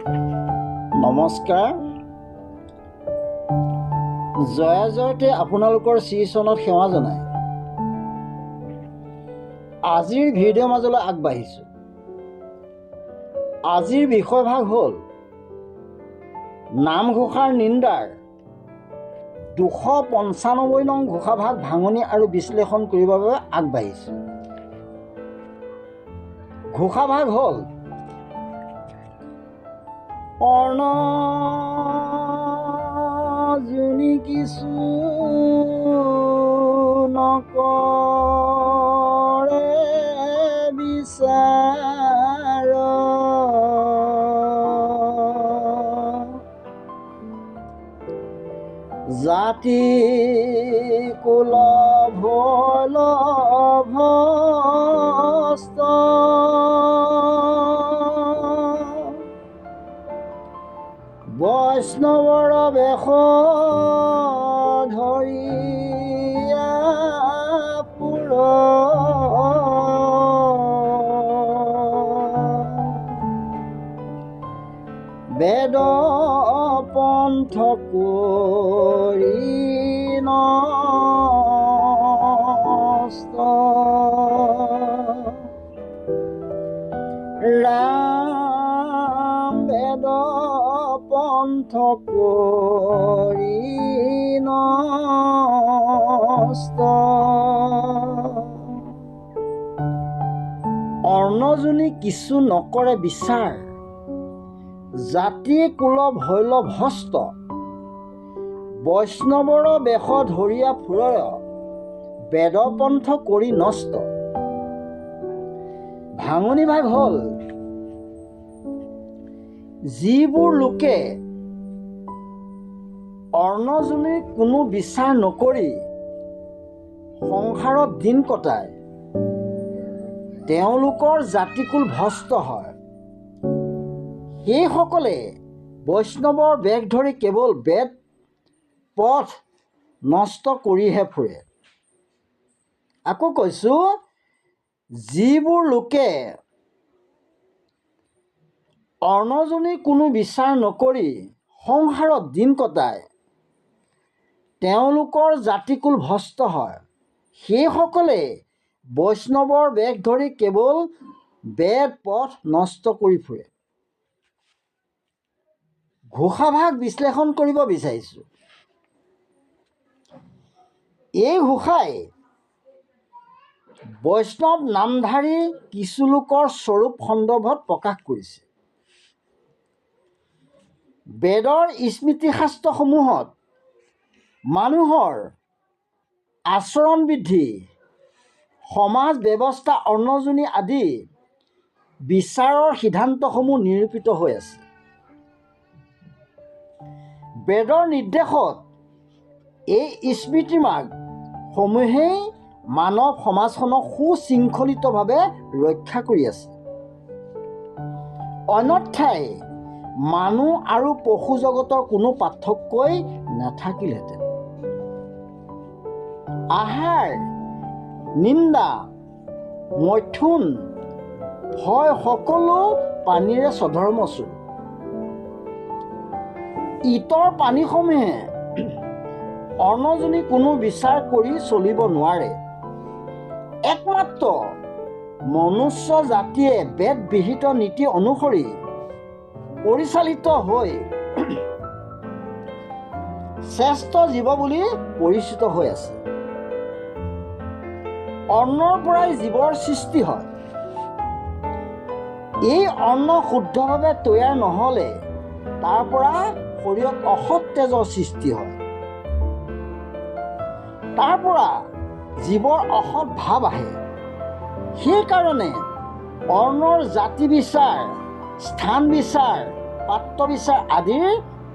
নমস্কাৰ। জয়া জয়তে আপোনালোকৰ শ্ৰীচৰণত সেৱা জনাই আজিৰ ভিডিঅ'ৰ মাজলৈ আগবাঢ়িছোঁ। আজিৰ বিষয়ভাগ হ'ল নামঘোষাৰ নিন্দাৰ 295 নং ঘোষাভাগ ভাঙনি আৰু বিশ্লেষণ কৰিবৰ বাবে আগবাঢ়িছোঁ। ঘোষাভাগ হ'ল অৰ্ণজনী কিছু নকৰে বিচাৰ জাতি কুল ভস্ত বৈষ্ণৱৰ বেশ ধৰিয়া পুৰ বেদ পন্থ কৰি নষ্ট ৰাম বেদ পন্থ কৰি নষ্ট অৰ্ণজনী কিছু নকৰে বিচাৰ জাতি কুল ভৈল ভস্ত বৈষ্ণৱৰ বেশ ধৰিয়া ফুৰয় বেদপন্থ কৰি নষ্ট। ভাঙনি ভাগ হ'ল যিবোৰ লোকে অৰ্ণজনীৰ কোনো বিচাৰ নকৰি সংসাৰত দিন কটায় তেওঁলোকৰ জাতিকুল ভ্ৰষ্ট হয়। সেইসকলে বৈষ্ণৱৰ বেশ ধৰি কেৱল বেদ পথ নষ্ট কৰিহে ফুৰে। আকৌ কৈছোঁ, যিবোৰ লোকে অৰ্ণজনীৰ কোনো বিচাৰ নকৰি সংসাৰত দিন কটায় তেওঁলোকৰ জাতিকুল ভ্ৰষ্ট হয়। সেইসকলে বৈষ্ণৱৰ বেশ ধৰি কেৱল বেদ পথ নষ্ট কৰি ফুৰে। ঘোষাভাগ বিশ্লেষণ কৰিব বিচাৰিছোঁ। এই ঘোষাই বৈষ্ণৱ নামধাৰী কিছু লোকৰ স্বৰূপ সন্দৰ্ভত প্ৰকাশ কৰিছে। বেদৰ স্মৃতিশাস্ত্ৰসমূহত মানুহৰ আচৰণ বৃদ্ধি সমাজ ব্যৱস্থা অৰ্ণজনী আদি বিচাৰৰ সিদ্ধান্তসমূহ নিৰূপিত হৈ আছে। বেদৰ নিৰ্দেশত এই স্মৃতিমাৰ্গ সমূহেই মানৱ সমাজখনক সুশৃংখলিতভাৱে ৰক্ষা কৰি আছে। অন্যথাই মানুহ আৰু পশু জগতৰ কোনো পাৰ্থক্যই নাথাকিলহেঁতেন। আহাৰ নিন্দা মৈথুন ভয় সকলো পানীৰে স্বধৰ্মস্বৰূপ। ইতৰ প্ৰাণীসমূহে অৰ্ণজনী কোনো বিচাৰ কৰি চলিব নোৱাৰে। একমাত্ৰ মনুষ্য জাতিয়ে বেদ বিহিত নীতি অনুসৰি পৰিচালিত হৈ শ্ৰেষ্ঠ জীৱ বুলি পৰিচিত হৈ আছে। অন্নৰ পৰাই জীৱৰ সৃষ্টি হয়। এই অন্ন শুদ্ধভাৱে তৈয়াৰ নহ'লে তাৰ পৰা শৰীৰত অসৎ তেজৰ সৃষ্টি হয়। তাৰ পৰা জীৱৰ অসৎ ভাৱ আহে। সেইকাৰণে অন্নৰ জাতি বিচাৰ স্থান বিচাৰ পাত্ৰ বিচাৰ আদিৰ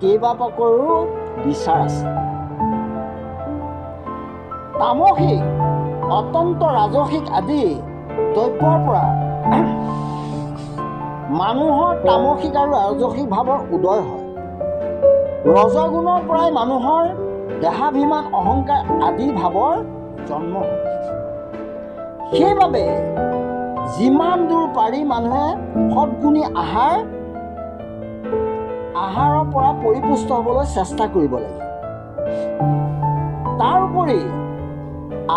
কেইবাপ্ৰকাৰো বিচাৰ আছে। তামসিক অত্যন্ত ৰাজসিক আদি দ্ৰব্যৰ পৰা মানুহৰ তামসিক আৰু ৰাজসিক ভাৱৰ উদয় হয়। ৰজগুণৰ পৰাই মানুহৰ দেহাভিমান অহংকাৰ আদি ভাৱৰ জন্ম হয়। সেইবাবে যিমান দূৰ পাৰি মানুহে সৎগুণী আহাৰ আহাৰৰ পৰা পৰিপুষ্ট হ'বলৈ চেষ্টা কৰিব লাগে। তাৰোপৰি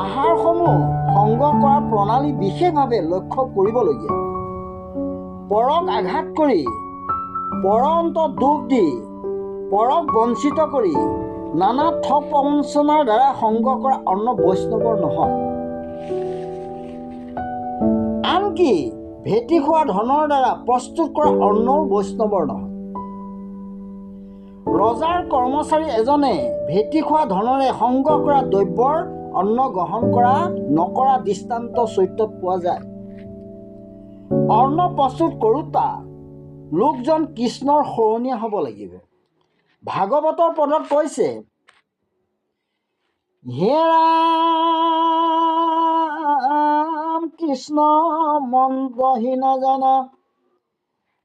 আহাৰসমূহ সংগ্ৰহ কৰাৰ প্ৰণালী বিশেষভাৱে লক্ষ্য কৰিবলগীয়া। পৰক আঘাত কৰি, পৰৰ অন্তত দুখ দি, পৰক বঞ্চিত কৰি নানা ঠগ প্ৰবঞ্চনাৰ দ্বাৰা সংগ্ৰহ কৰা অন্ন বৈষ্ণৱৰ নহয়। আনকি ভেটি খোৱা ধনৰ দ্বাৰা প্ৰস্তুত কৰা অন্নও বৈষ্ণৱৰ নহয়। ৰজাৰ কৰ্মচাৰী এজনে ভেটি খোৱা ধনেৰে সংগ্ৰহ কৰা দ্ৰব্যৰ অন্ন গ্ৰহণ কৰা নকৰা দৃষ্টান্ত চৰিত্ৰত পোৱা যায়। অন্ন প্ৰস্তুত কৰোঁতা লোকজন কৃষ্ণৰ শৰণীয়া হ'ব লাগিব। ভাগৱতৰ পদত কৈছে, হে ৰাম কৃষ্ণ মন্ত্ৰহীন জন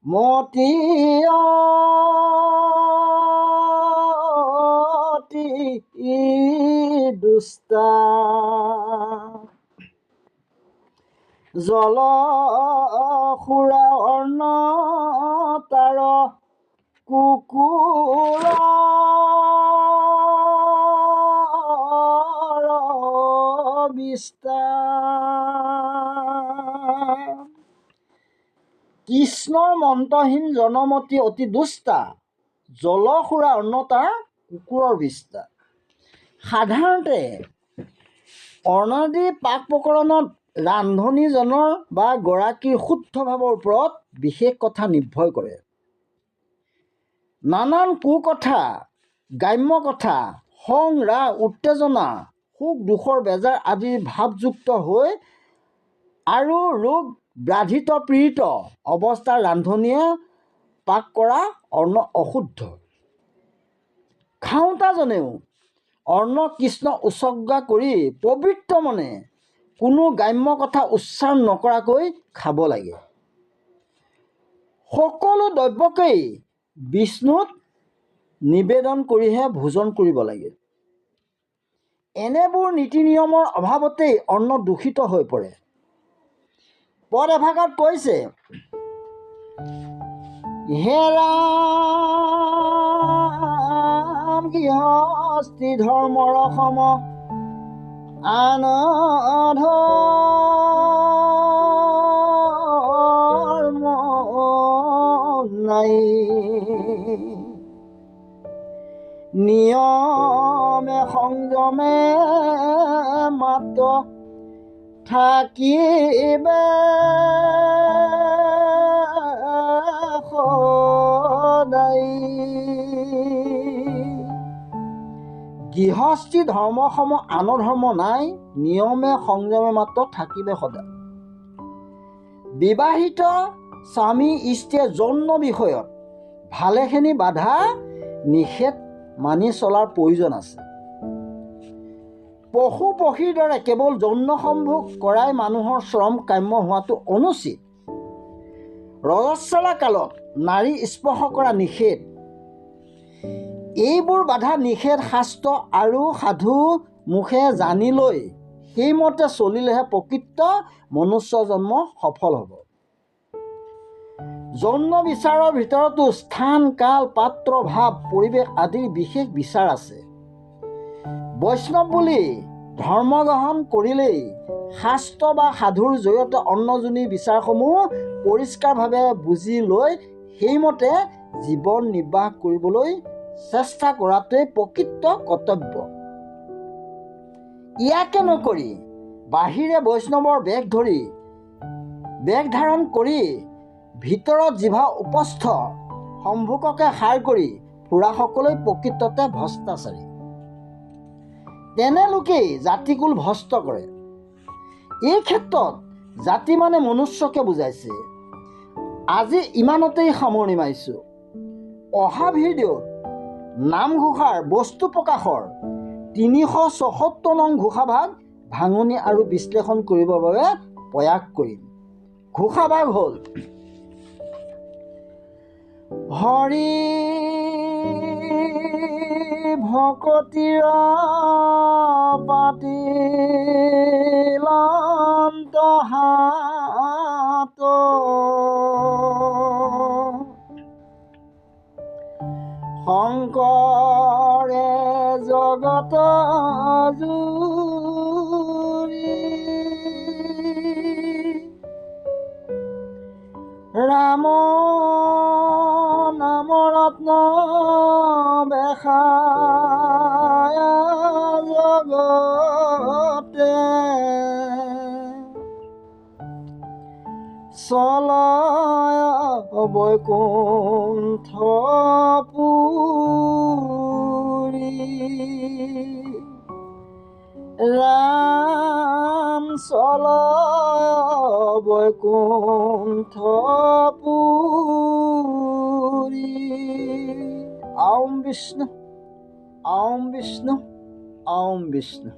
মতি দুষ্টা জল সুৰা অন্ন তাৰ কুকুৰ বিস্তাৰ। কৃষ্ণৰ মন্ত্ৰহীন জনমতি অতি দুষ্টা, জলসুৰা অন্ন তাৰ কুকুৰৰ বিস্তাৰ। সাধাৰণতে অৰ্ণাদি পাক প্ৰকৰণত ৰান্ধনীজনৰ বা গৰাকীৰ শুদ্ধ ভাৱৰ ওপৰত বিশেষ কথা নিৰ্ভৰ কৰে। নানান কুকথা, গ্ৰাম্য কথা, খং ৰাগ উত্তেজনা, সুখ দুখৰ বেজাৰ আদিৰ ভাৱযুক্ত হৈ আৰু ৰোগ ব্যাধিত পীড়িত অৱস্থাৰ ৰান্ধনীয়ে পাক কৰা অন্ন অশুদ্ধ। খাওঁতাজনেও অন্ন কৃষ্ণ উৎসৰ্গা কৰি পবিত্ৰ মনে কোনো গ্ৰাম্য কথা উচ্চাৰণ নকৰাকৈ খাব লাগে। সকলো দ্ৰব্যকেই বিষ্ণুত নিবেদন কৰিহে ভোজন কৰিব লাগে। এনেবোৰ নীতি নিয়মৰ অভাৱতেই অন্ন দূষিত হৈ পৰে। পদ এভাগত কৈছে, হে ৰাম গৃহস্থী ধৰ্মৰ সম আন ধৰ্ম নাই। নিয়মে সংযমে মাত্ৰ থাকিবে সদায়। গৃহস্থী ধৰ্মসম আন ধৰ্ম নাই, নিয়মে সংযমে মাত্ৰ থাকিবে সদায়। বিবাহিত স্বামী স্ত্ৰীয়ে যৌন বিষয়ত ভালেখিনি বাধা নিষেধ মানি চলাৰ প্ৰয়োজন আছে। পশু পক্ষীৰ দৰে কেৱল যৌন সম্ভোগ কৰাই মানুহৰ চৰম কাম্য হোৱাটো অনুচিত। ৰজস্বলা কালত নাৰী স্পৰ্শ কৰা নিষেধ। এইবোৰ বাধা নিষেধ শাস্ত্ৰ আৰু সাধু মুখে জানি লৈ সেইমতে চলিলেহে প্ৰকৃত মনুষ্য জন্ম সফল হ'ব। যৌন বিচাৰৰ ভিতৰতো স্থান কাল পাত্ৰ ভাৱ পৰিৱেশ আদিৰ বিশেষ বিচাৰ আছে। বৈষ্ণৱ বুলি ধৰ্ম গ্ৰহণ কৰিলেই শাস্ত্ৰ বা সাধুৰ জৰিয়তে অন্নজনীৰ বিচাৰসমূহ পৰিষ্কাৰভাৱে বুজি লৈ সেইমতে জীৱন নিৰ্বাহ কৰিবলৈ চেষ্টা কৰাটোৱেই প্ৰকৃত কৰ্তব্য। ইয়াকে নকৰি বাহিৰে বৈষ্ণৱৰ বেশ ধাৰণ কৰি ভিতৰত জিভা উপস্থ সম্ভোগকে সাৰ কৰি ফুৰাসকলেই প্ৰকৃততে ভ্ৰষ্টাচাৰী। তেনে লোকেই জাতিকুল ভ্ৰষ্ট কৰে। এই ক্ষেত্ৰত জাতি মানে মনুষ্যকে বুজাইছে। আজি ইমানতেই সামৰণি মাৰিছোঁ। অহা ভিডিঅ'ত নামঘোষাৰ বস্তু প্ৰকাশৰ ৩৭৪ নং ঘোষাভাগ ভাঙনি আৰু বিশ্লেষণ কৰিবৰ বাবে প্ৰয়াস কৰিম। ঘোষাভাগ হ'ল: হৰি ভকতিৰ পাতিলন্ত হাত শংকৰে জগত জুৰি ৰাম নাম ৰত্ন বেখায় জগতে চলয় বৈকুণ্ঠ পুৰি ৰাম চলয় বৈকুণ্ঠ পুৰি ॐ विष्णु ॐ विष्णु ॐ विष्णु।